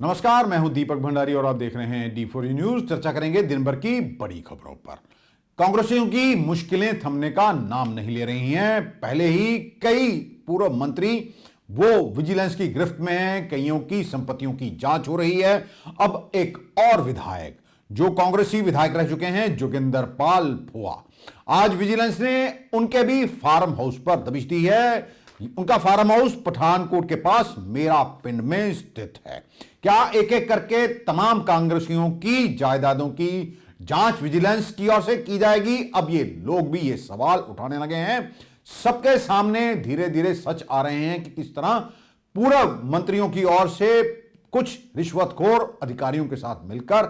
नमस्कार, मैं हूं दीपक भंडारी और आप देख रहे हैं D4 न्यूज। चर्चा करेंगे दिन भर की बड़ी खबरों पर। कांग्रेसियों की मुश्किलें थमने का नाम नहीं ले रही हैं। पहले ही कई पूर्व मंत्री वो विजिलेंस की गिरफ्त में हैं, कईयों की संपत्तियों की जांच हो रही है। अब एक और विधायक जो कांग्रेसी विधायक रह चुके हैं, जोगिंदर पाल भुआ, आज विजिलेंस ने उनके भी फार्म हाउस पर दबिश दी है। उनका फार्म हाउस पठानकोट के पास मेरा पिंड में स्थित है। क्या एक एक करके तमाम कांग्रेसियों की जायदादों की जांच विजिलेंस की ओर से की जाएगी? अब ये लोग भी ये सवाल उठाने लगे हैं। सबके सामने धीरे धीरे सच आ रहे हैं कि किस तरह पूर्व मंत्रियों की ओर से कुछ रिश्वतखोर अधिकारियों के साथ मिलकर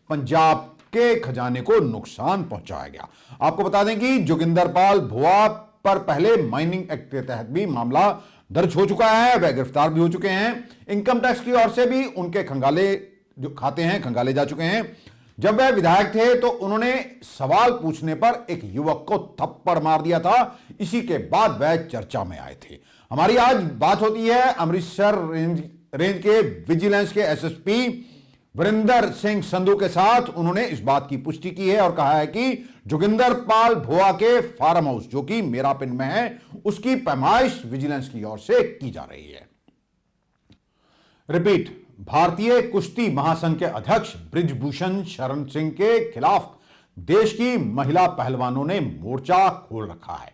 पंजाब के खजाने को नुकसान पहुंचाया गया। आपको बता दें कि जोगिंदर पाल भुआ पर पहले माइनिंग एक्ट के तहत भी मामला दर्ज हो चुका है, वह गिरफ्तार भी हो चुके हैं। इनकम टैक्स की ओर से भी उनके खंगाले जो खाते हैं खंगाले जा चुके हैं। जब वह विधायक थे तो उन्होंने सवाल पूछने पर एक युवक को थप्पड़ मार दिया था। इसी के बाद वह चर्चा में आए थे। हमारी आज बात होती है अमृतसर रेंज के विजिलेंस के एसएसपी वरिंदर सिंह संधू के साथ। उन्होंने इस बात की पुष्टि की है और कहा है कि जोगिंदर पाल भुआ के फार्म हाउस जो कि मेरा पिंड में है, उसकी पैमाइश विजिलेंस की ओर से की जा रही है। रिपीट, भारतीय कुश्ती महासंघ के अध्यक्ष बृजभूषण शरण सिंह के खिलाफ देश की महिला पहलवानों ने मोर्चा खोल रखा है।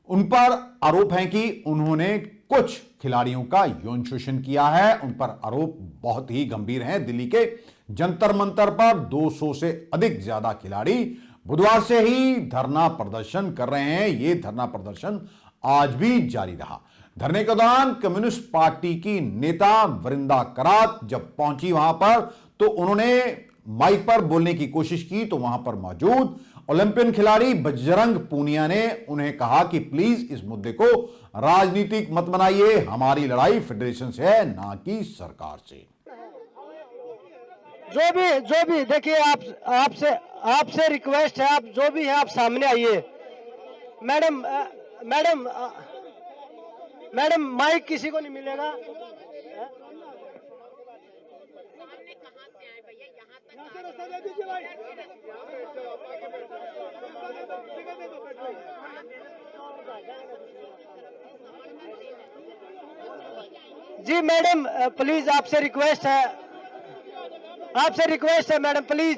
उन पर आरोप है कि उन्होंने कुछ खिलाड़ियों का यौन शोषण किया है। उन पर आरोप बहुत ही गंभीर हैं। दिल्ली के जंतर मंतर पर 200 से अधिक ज्यादा खिलाड़ी बुधवार से ही धरना प्रदर्शन कर रहे हैं। ये धरना प्रदर्शन आज भी जारी रहा। धरने के दौरान कम्युनिस्ट पार्टी की नेता वृंदा करात जब पहुंची वहां पर तो उन्होंने माइक पर बोलने की कोशिश की तो वहां पर मौजूद ओलंपियन खिलाड़ी बजरंग पूनिया ने उन्हें कहा कि प्लीज इस मुद्दे को राजनीतिक मत बनाइए, हमारी लड़ाई फेडरेशन से है, ना कि सरकार से। जो भी देखिए, आपसे रिक्वेस्ट है, आप जो भी है आप सामने आइए। मैडम माइक किसी को नहीं मिलेगा। जी मैडम प्लीज, आपसे रिक्वेस्ट है मैडम, प्लीज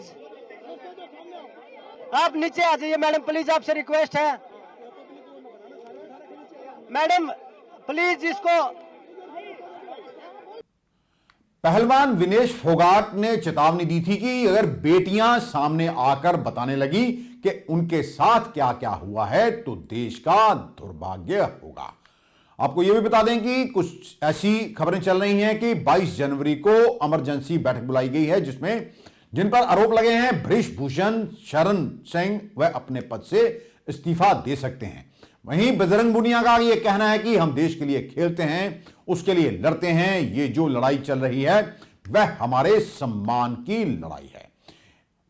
आप नीचे आ जाइए। मैडम प्लीज, आपसे रिक्वेस्ट है मैडम, प्लीज इसको। पहलवान विनेश फोगाट ने चेतावनी दी थी कि अगर बेटियां सामने आकर बताने लगी कि उनके साथ क्या क्या हुआ है तो देश का दुर्भाग्य होगा। आपको यह भी बता दें कि कुछ ऐसी खबरें चल रही हैं कि 22 जनवरी को इमरजेंसी बैठक बुलाई गई है जिन पर आरोप लगे हैं बृजभूषण शरण सिंह वह अपने पद से इस्तीफा दे सकते हैं। वहीं बजरंग पूनिया का यह कहना है कि हम देश के लिए खेलते हैं, उसके लिए लड़ते हैं। ये जो लड़ाई चल रही है वह हमारे सम्मान की लड़ाई है।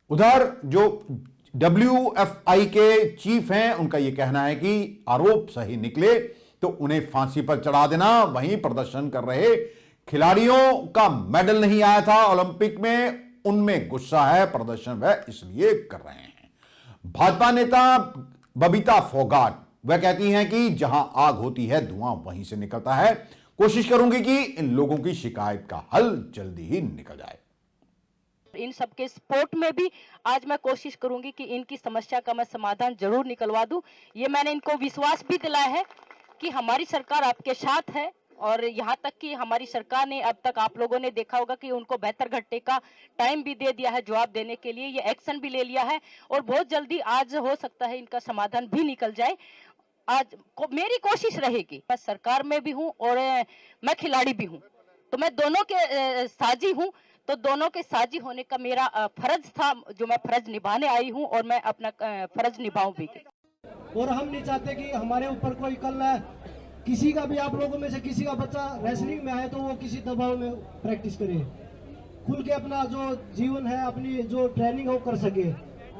उधर जो WFI के चीफ हैं उनका यह कहना है कि आरोप सही निकले तो उन्हें फांसी पर चढ़ा देना। वहीं प्रदर्शन कर रहे खिलाड़ियों का मेडल नहीं आया था ओलंपिक में, उनमें गुस्सा है, प्रदर्शन वह इसलिए कर रहे हैं। भाजपा नेता बबीता फोगाट वह कहती हैं कि जहां आग होती है धुआं वहीं से निकलता है। कोशिश करूंगी कि इन लोगों की शिकायत का हल जल्दी ही निकल जाए। इन सबके सपोर्ट में भी आज मैं कोशिश करूंगी कि इनकी समस्या का मैं समाधान जरूर निकलवा दूं। ये मैंने इनको विश्वास भी दिलाया है कि हमारी सरकार आपके साथ है। और यहाँ तक कि हमारी सरकार ने अब तक आप लोगों ने देखा होगा कि उनको बेहतर घंटे का टाइम भी दे दिया है जवाब देने के लिए, ये एक्शन भी ले लिया है और बहुत जल्दी आज हो सकता है इनका समाधान भी निकल जाए। आज मेरी कोशिश रहेगी, मैं सरकार में भी हूँ और मैं खिलाड़ी भी हूँ, तो मैं दोनों के साझी हूँ। तो दोनों के साझी होने का मेरा फर्ज था जो मैं फर्ज निभाने आई हूँ और मैं अपना फर्ज निभाऊं भी। और हम नहीं चाहते कि हमारे ऊपर कोई कल किसी का भी, आप लोगों में से किसी का बच्चा रेसलिंग में आए तो वो किसी दबाव में प्रैक्टिस करे, खुल के अपना जो जीवन है, अपनी जो ट्रेनिंग है वो कर सके।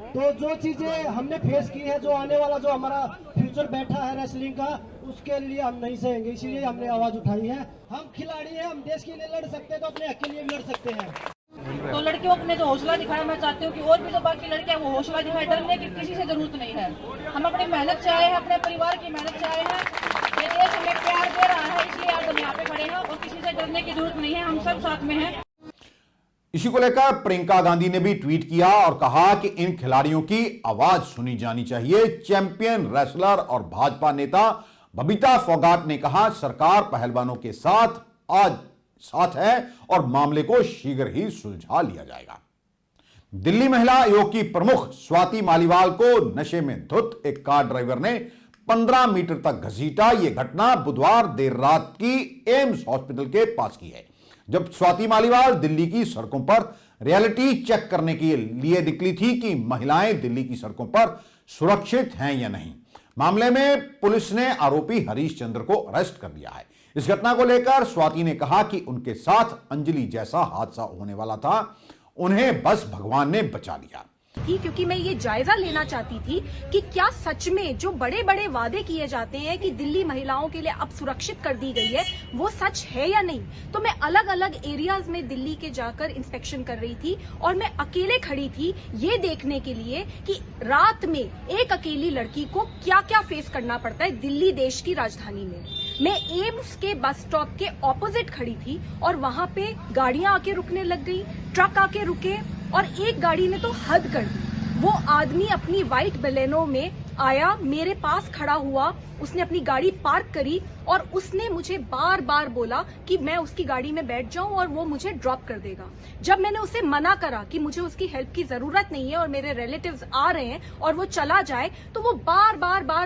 तो जो चीजें हमने फेस की है, जो आने वाला जो हमारा फ्यूचर बैठा है रेसलिंग का, उसके लिए हम नहीं सहेंगे, इसीलिए हमने आवाज उठाई है। हम खिलाड़ी हैं, हम देश के लिए लड़ सकते हैं तो अपने हक के लिए भी लड़ सकते हैं। तो लड़कियों ने जो हौसला दिखाया, मैं चाहती हूँ कि और भी जो बाकी लड़कियां वो हौसला दिखाए। डरने की किसी से जरूरत नहीं है। हम अपनी मेहनत से आए हैं, अपने परिवार की मेहनत से आए हैं। ये देश हमें प्यार दे रहा है, इसलिए आज हम यहाँ पे खड़े हैं और किसी से डरने की जरूरत नहीं है। हम सब साथ में हैं। इसी को लेकर प्रियंका गांधी ने भी ट्वीट किया और कहा कि इन खिलाड़ियों की आवाज सुनी जानी चाहिए। चैंपियन रेसलर और भाजपा नेता बबीता फोगाट ने कहा, सरकार पहलवानों के साथ है और मामले को शीघ्र ही सुलझा लिया जाएगा। दिल्ली महिला आयोग की प्रमुख स्वाति मालीवाल को नशे में धुत एक कार ड्राइवर ने 15 मीटर तक घसीटा। यह घटना बुधवार देर रात की एम्स हॉस्पिटल के पास की है, जब स्वाति मालीवाल दिल्ली की सड़कों पर रियलिटी चेक करने के लिए निकली थी कि महिलाएं दिल्ली की सड़कों पर सुरक्षित हैं या नहीं। मामले में पुलिस ने आरोपी हरीश चंद्र को अरेस्ट कर लिया है। इस घटना को लेकर स्वाति ने कहा कि उनके साथ अंजलि जैसा हादसा होने वाला था, उन्हें बस भगवान ने बचा लिया। क्योंकि मैं ये जायजा लेना चाहती थी कि क्या सच में जो बड़े बड़े वादे किए जाते हैं कि दिल्ली महिलाओं के लिए अब सुरक्षित कर दी गई है, वो सच है या नहीं। तो मैं अलग अलग एरियाज में दिल्ली के जाकर इंस्पेक्शन कर रही थी और मैं अकेले खड़ी थी ये देखने के लिए कि रात में एक अकेली लड़की को क्या क्या फेस करना पड़ता है दिल्ली देश की राजधानी में। मैं एम्स के बस स्टॉप के ऑपोजिट खड़ी थी और वहां पे गाड़ियां आके रुकने लग गई, ट्रक आके रुके और एक गाड़ी ने तो हद कर दी। वो आदमी अपनी व्हाइट बलेनो में आया, मेरे पास खड़ा हुआ, उसने अपनी गाड़ी पार्क करी और उसने मुझे बार बार बोला कि मैं उसकी गाड़ी में बैठ जाऊं और वो मुझे ड्रॉप कर देगा। जब मैंने उसे मना करा कि मुझे उसकी हेल्प की जरूरत नहीं है और मेरे रिलेटिव्स आ रहे हैं और वो चला जाए, तो वो बार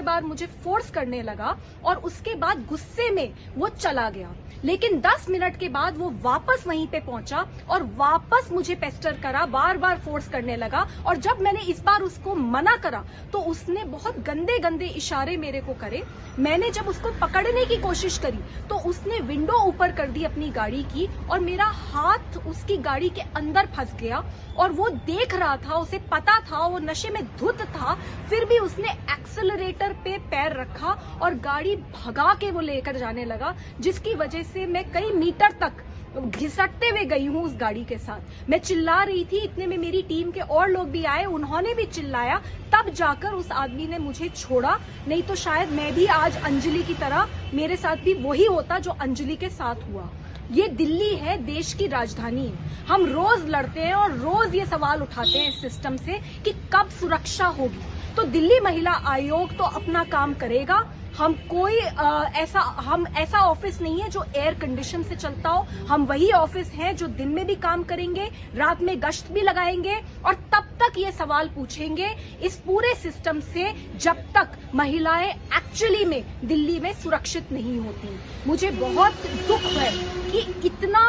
बार मुझे फोर्स करने लगा और उसके बाद गुस्से में वो चला गया। लेकिन 10 मिनट के बाद वो वापस वहीं पे पहुंचा और वापस मुझे पेस्टर करा, बार बार फोर्स करने लगा। और जब मैंने इस बार उसको मना करा तो उसने बहुत गंदे गंदे इशारे मेरे को करे। मैंने जब उसको पकड़ने की कोशिश करी तो उसने विंडो ऊपर कर दी अपनी गाड़ी की और मेरा हाथ उसकी गाड़ी के अंदर फंस गया। और वो देख रहा था, उसे पता था, वो नशे में धुत था, फिर भी उसने एक्सेलरेटर पे पैर रखा और गाड़ी भगा के वो लेकर जाने लगा, जिसकी वजह से मैं कई मीटर तक घिसटते हुए गई हूँ उस गाड़ी के साथ। मैं चिल्ला रही थी, इतने में मेरी टीम के और लोग भी आए, उन्होंने भी चिल्लाया, तब जाकर उस आदमी ने मुझे छोड़ा। नहीं तो शायद मैं भी आज अंजलि की तरह, मेरे साथ भी वही होता जो अंजलि के साथ हुआ। ये दिल्ली है, देश की राजधानी है। हम रोज लड़ते हैं और रोज ये सवाल उठाते हैं इस सिस्टम से कि कब सुरक्षा होगी। तो दिल्ली महिला आयोग तो अपना काम करेगा। हम कोई ऐसा ऑफिस नहीं है जो एयर कंडीशन से चलता हो। हम वही ऑफिस हैं जो दिन में भी काम करेंगे, रात में गश्त भी लगाएंगे और तब तक ये सवाल पूछेंगे इस पूरे सिस्टम से जब तक महिलाएं एक्चुअली में दिल्ली में सुरक्षित नहीं होती। मुझे बहुत दुख है कि इतना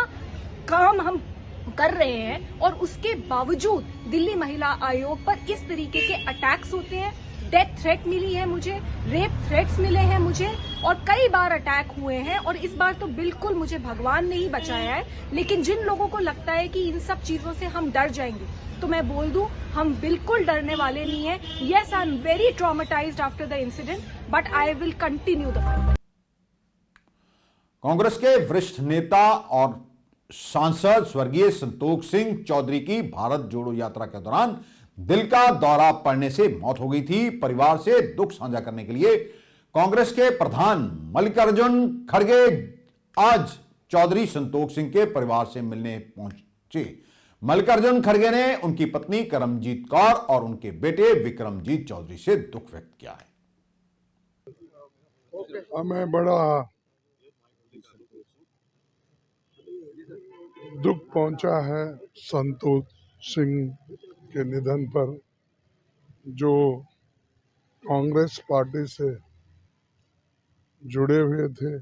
काम हम कर रहे हैं और उसके बावजूद दिल्ली महिला आयोग पर इस तरीके के अटैक्स होते हैं। डेथ थ्रेट मिली है मुझे, रेप थ्रेट्स मिले हैं मुझे और कई बार अटैक हुए हैं। और इस बार तो बिल्कुल मुझे भगवान ने ही बचाया है। लेकिन जिन लोगों को लगता है कि इन सब चीजों से हम डर जाएंगे, तो मैं बोल दूं, हम बिल्कुल डरने वाले नहीं हैं। Yes, I am very traumatised after the incident, but I will continue the fight. Congress के वरिष्ठ नेता और सांसद स्वर्गीय संतोष सिंह चौधरी की भारत जोड़ो यात्रा के दौरान दिल का दौरा पड़ने से मौत हो गई थी। परिवार से दुख साझा करने के लिए कांग्रेस के प्रधान मल्लिकार्जुन खड़गे आज चौधरी संतोष सिंह के परिवार से मिलने पहुंचे। मल्लिकार्जुन खड़गे ने उनकी पत्नी करमजीत कौर और उनके बेटे विक्रमजीत चौधरी से दुख व्यक्त किया है। हमें बड़ा दुख पहुंचा है संतोष सिंह के निधन पर, जो कांग्रेस पार्टी से जुड़े हुए थे।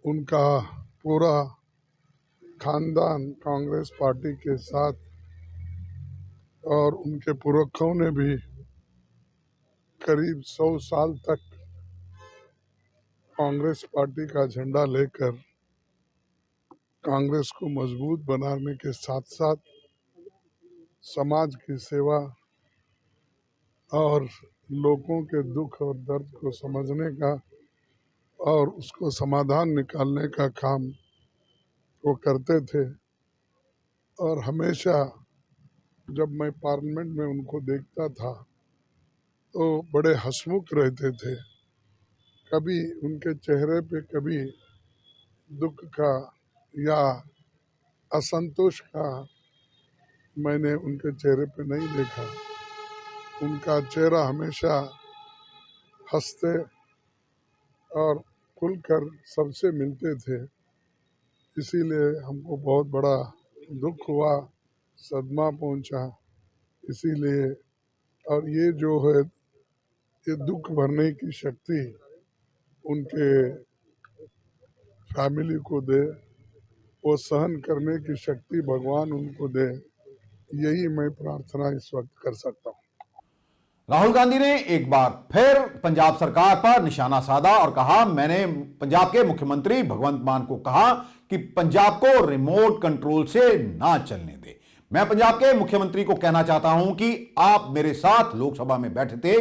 उनका पूरा खानदान कांग्रेस पार्टी के साथ और उनके पुरखों ने भी करीब 100 साल तक कांग्रेस पार्टी का झंडा लेकर कांग्रेस को मजबूत बनाने के साथ साथ समाज की सेवा और लोगों के दुख और दर्द को समझने का और उसको समाधान निकालने का काम वो करते थे। और हमेशा जब मैं पार्लियामेंट में उनको देखता था तो बड़े हंसमुख रहते थे। कभी उनके चेहरे पे कभी दुख का या असंतोष का मैंने उनके चेहरे पे नहीं देखा। उनका चेहरा हमेशा हंसते और खुलकर सबसे मिलते थे। इसीलिए हमको बहुत बड़ा दुख हुआ, सदमा पहुंचा। इसीलिए और ये जो है ये दुख भरने की शक्ति उनके फैमिली को दे, वो सहन करने की शक्ति भगवान उनको दे, यही मैं प्रार्थना इस वक्त कर सकता हूँ। राहुल गांधी ने एक बार फिर पंजाब सरकार पर निशाना साधा और कहा, मैंने पंजाब के मुख्यमंत्री भगवंत मान को कहा कि पंजाब को रिमोट कंट्रोल से ना चलने दे। मैं पंजाब के मुख्यमंत्री को कहना चाहता हूं कि आप मेरे साथ लोकसभा में बैठे थे,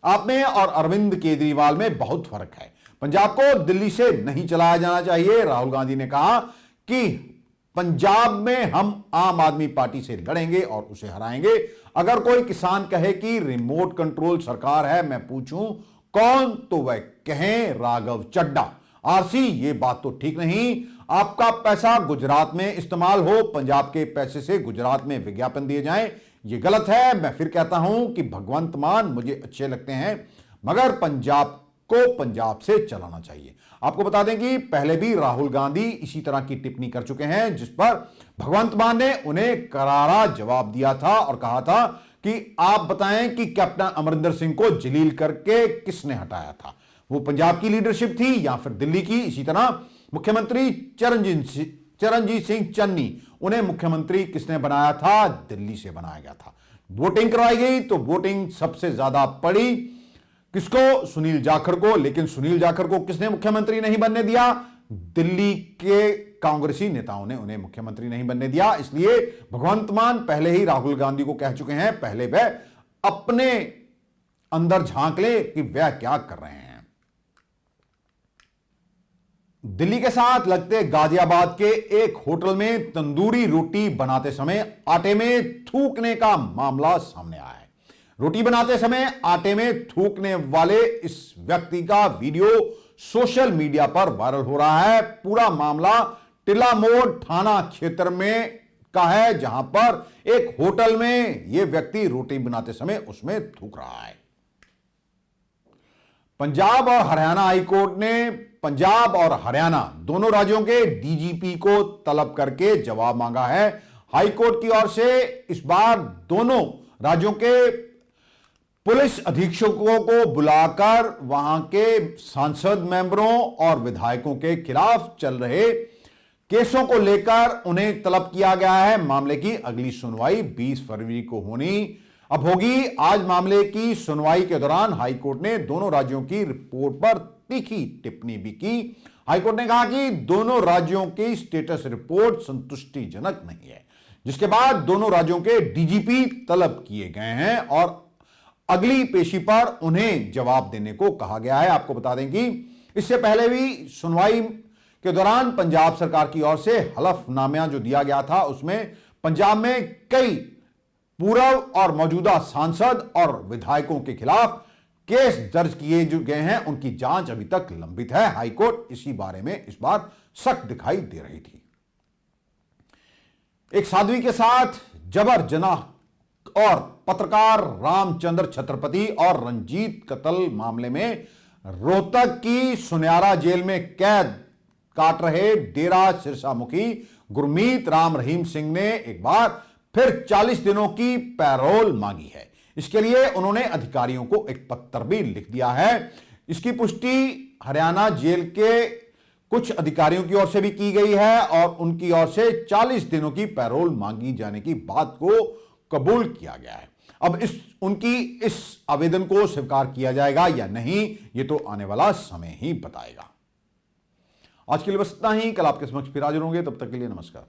आप में और अरविंद केजरीवाल में बहुत फर्क है। पंजाब को दिल्ली से नहीं चलाया जाना चाहिए। राहुल गांधी ने कहा कि पंजाब में हम आम आदमी पार्टी से लड़ेंगे और उसे हराएंगे। अगर कोई किसान कहे कि रिमोट कंट्रोल सरकार है, मैं पूछूं कौन, तो वह कहें राघव चड्ढा। आरसी, ये बात तो ठीक नहीं। आपका पैसा गुजरात में इस्तेमाल हो, पंजाब के पैसे से गुजरात में विज्ञापन दिए जाएं, ये गलत है। मैं फिर कहता हूं कि भगवंत मान मुझे अच्छे लगते हैं, मगर पंजाब को पंजाब से चलाना चाहिए। आपको बता दें कि पहले भी राहुल गांधी इसी तरह की टिप्पणी कर चुके हैं, जिस पर भगवंत मान ने उन्हें करारा जवाब दिया था और कहा था कि आप बताएं कि कैप्टन अमरिंदर सिंह को जलील करके किसने हटाया था, वो पंजाब की लीडरशिप थी या फिर दिल्ली की। इसी तरह मुख्यमंत्री चरणजीत सिंह चन्नी, उन्हें मुख्यमंत्री किसने बनाया था, दिल्ली से बनाया गया था। वोटिंग करवाई गई तो वोटिंग सबसे ज्यादा पड़ी किसको, सुनील जाखड़ को। लेकिन सुनील जाखड़ को किसने मुख्यमंत्री नहीं बनने दिया, दिल्ली के कांग्रेसी नेताओं ने उन्हें मुख्यमंत्री नहीं बनने दिया। इसलिए भगवंत मान पहले ही राहुल गांधी को कह चुके हैं, पहले वह अपने अंदर झांक ले कि वह क्या कर रहे हैं। दिल्ली के साथ लगते गाजियाबाद के एक होटल में तंदूरी रोटी बनाते समय आटे में थूकने का मामला सामने आया है। रोटी बनाते समय आटे में थूकने वाले इस व्यक्ति का वीडियो सोशल मीडिया पर वायरल हो रहा है। पूरा मामला टिल्ला मोड़ थाना क्षेत्र में का है, जहां पर एक होटल में यह व्यक्ति रोटी बनाते समय उसमें थूक रहा है। पंजाब और हरियाणा हाईकोर्ट ने पंजाब और हरियाणा दोनों राज्यों के डीजीपी को तलब करके जवाब मांगा है। हाईकोर्ट की ओर से इस बार दोनों राज्यों के पुलिस अधीक्षकों को बुलाकर वहां के सांसद मेंबरों और विधायकों के खिलाफ चल रहे केसों को लेकर उन्हें तलब किया गया है। मामले की अगली सुनवाई 20 फरवरी को होगी। आज मामले की सुनवाई के दौरान हाईकोर्ट ने दोनों राज्यों की रिपोर्ट पर तीखी टिप्पणी भी की। हाईकोर्ट ने कहा कि दोनों राज्यों की स्टेटस रिपोर्ट संतुष्टिजनक नहीं है, जिसके बाद दोनों राज्यों के डीजीपी तलब किए गए हैं और अगली पेशी पर उन्हें जवाब देने को कहा गया है। आपको बता दें कि इससे पहले भी सुनवाई के दौरान पंजाब सरकार की ओर से हलफनामा जो दिया गया था, उसमें पंजाब में कई पूर्व और मौजूदा सांसद और विधायकों के खिलाफ केस दर्ज किए जो गए हैं, उनकी जांच अभी तक लंबित है। हाईकोर्ट इसी बारे में इस बार सख्त दिखाई दे रही थी। एक साध्वी के साथ जबर जनाह और पत्रकार रामचंद्र छत्रपति और रंजीत कत्ल मामले में रोहतक की सुन्यारा जेल में कैद काट रहे डेरा सिरसा मुखी गुरमीत राम रहीम सिंह ने एक बार फिर 40 दिनों की पैरोल मांगी है। इसके लिए उन्होंने अधिकारियों को एक पत्र भी लिख दिया है। इसकी पुष्टि हरियाणा जेल के कुछ अधिकारियों की ओर से भी की गई है और उनकी ओर से 40 दिनों की पैरोल मांगी जाने की बात को कबूल किया गया है। अब उनकी इस आवेदन को स्वीकार किया जाएगा या नहीं, ये तो आने वाला समय ही बताएगा। आज के लिए बस इतना ही। कल आपके समक्ष फिर हाजिर होंगे, तब तक के लिए नमस्कार।